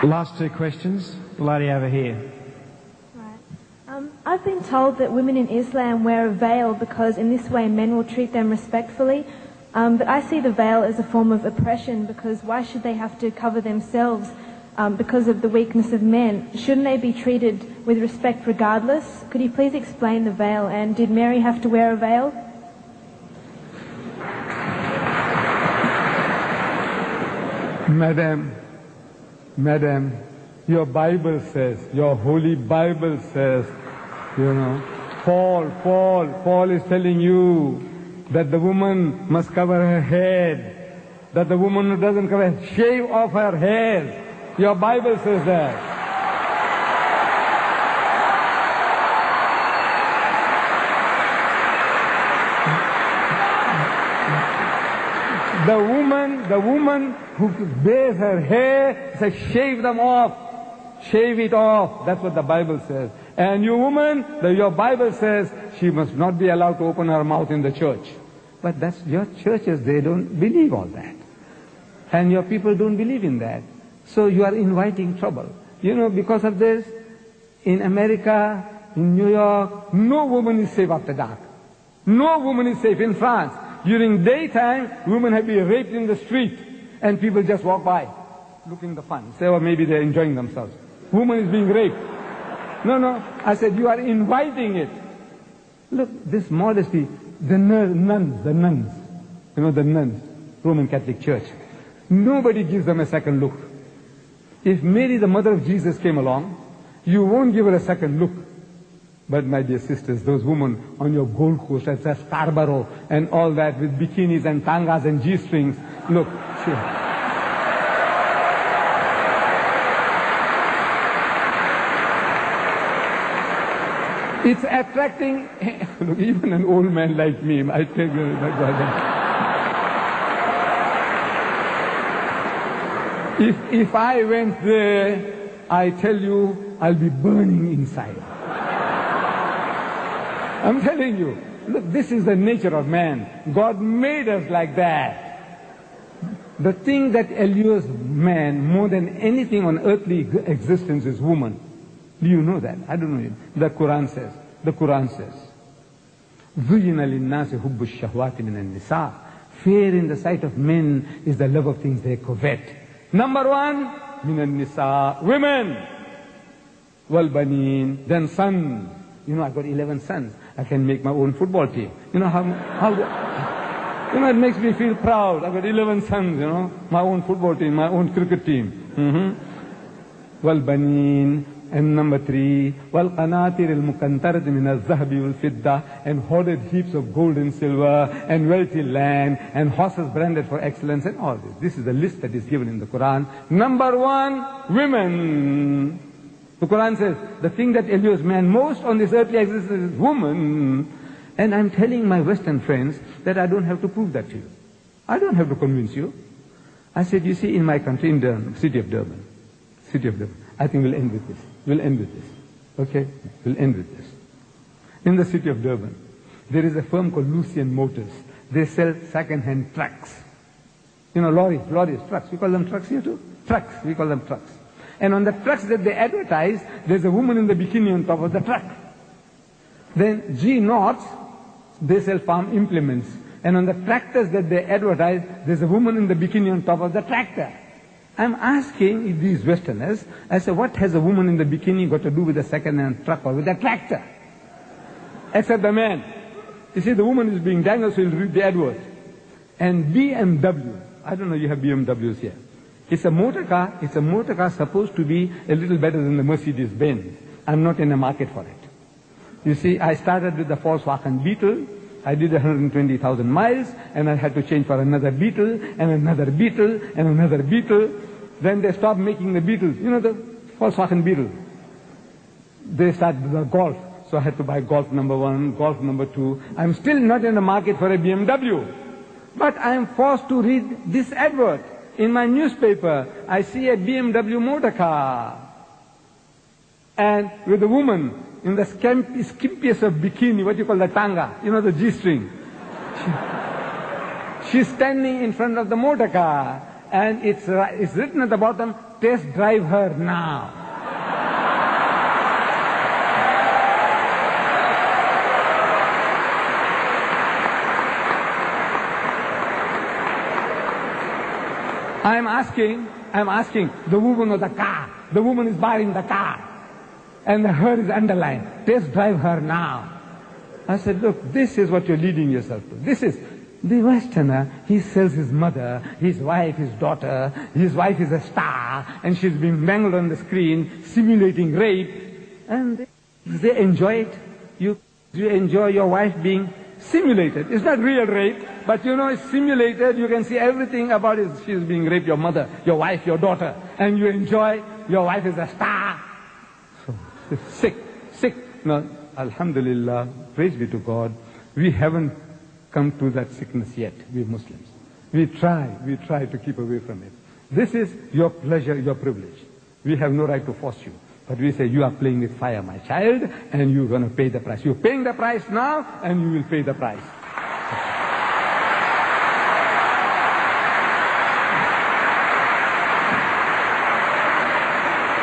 Last two questions. The lady over here. Right. I've been told that women in Islam wear a veil because in this way men will treat them respectfully. But I see the veil as a form of oppression because why should they have to cover themselves because of the weakness of men? Shouldn't they be treated with respect regardless? Could you please explain the veil, and did Mary have to wear a veil? Madam, your Bible says, your holy Bible says, Paul is telling you that the woman must cover her head, that the woman who doesn't cover her, shave off her hair. Your Bible says that. The woman who bares her hair says, shave them off. Shave it off. That's what the Bible says. And you woman, your Bible says she must not be allowed to open her mouth in the church. But that's your churches, they don't believe all that. And your people don't believe in that. So you are inviting trouble. Because of this, in America, in New York, no woman is safe after dark. No woman is safe. In France, during daytime, women have been raped in the street, and people just walk by, looking the fun. Say, or maybe they're enjoying themselves. Woman is being raped. No. I said, you are inviting it. Look, this modesty, the nuns, the nuns, Roman Catholic Church. Nobody gives them a second look. If Mary, the mother of Jesus, came along, you won't give her a second look. But my dear sisters, those women on your Gold Coast at Scarborough and all that with bikinis and tangas and G-strings, look, it's attracting, look, even an old man like me, I tell you, my God. If I went there, I tell you, I'll be burning inside. I'm telling you, look, this is the nature of man. God made us like that. The thing that allures man more than anything on earthly existence is woman. Do you know that? I don't know. The Quran says, زُيِّنَ لِلنَّاسِ حُبُّ الشَّهْوَاتِ مِنَ النِّسَاءِ. Fear in the sight of men is the love of things they covet. Number one, مِنَ النِّسَاءِ, women. وَالْبَنِينَ, then sons. I got 11 sons. I can make my own football team. It makes me feel proud. I got 11 sons, my own football team, my own cricket team. وَالْبَنِينَ. And number three, وَالْقَنَاطِرِ الْمُقَنْطَرَةِ مِنَ الذَّهَبِ وَالْفِضَّةِ, and hoarded heaps of gold and silver, and wealthy land, and horses branded for excellence, and all this. This is the list that is given in the Quran. Number one, women. The Quran says, the thing that allures man most on this earthly existence is woman. And I'm telling my Western friends that I don't have to prove that to you. I don't have to convince you. I said, you see, in my country, in Durban, city of Durban, I think we'll end with this. Okay? We'll end with this. In the city of Durban, there is a firm called Lucien Motors. They sell second-hand trucks. Lorries, trucks. We call them trucks here too? Trucks. We call them trucks. And on the trucks that they advertise, there's a woman in the bikini on top of the truck. Then G North, they sell farm implements. And on the tractors that they advertise, there's a woman in the bikini on top of the tractor. I'm asking these Westerners, I say, what has a woman in the bikini got to do with a second-hand truck or with a tractor? Except the man. You see, the woman is being dangled, so you'll read the advert. And BMW, I don't know, you have BMWs here. It's a motor car supposed to be a little better than the Mercedes-Benz. I'm not in the market for it. You see, I started with the Volkswagen Beetle. I did 120,000 miles, and I had to change for another Beetle, and another Beetle, and another Beetle. Then they stopped making the Beetles. The Volkswagen Beetle. They started the Golf. So I had to buy Golf number 1, Golf number 2. I'm still not in the market for a BMW. But I am forced to read this advert. In my newspaper, I see a BMW motor car. And with a woman in the skimpiest of bikini, what you call the tanga, the G-string. She's standing in front of the motor car. and it's written at the bottom, test drive her now. I'm asking the woman of the car. The woman is buying the car. And the her is underlined. Test drive her now. I said, look, this is what you're leading yourself to. This is the Westerner. He sells his mother, his wife, his daughter. His wife is a star, and she's being mangled on the screen, simulating rape. And they enjoy it. You enjoy your wife being simulated. It's not real rape, but you know it's simulated. You can see everything about it. She's being raped, your mother, your wife, your daughter. And you enjoy, your wife is a star. So, sick. No, alhamdulillah, praise be to God. We haven't come to that sickness yet, we Muslims. We try to keep away from it. This is your pleasure, your privilege. We have no right to force you. But we say, you are playing with fire, my child, and you're going to pay the price. You're paying the price now, and you will pay the price.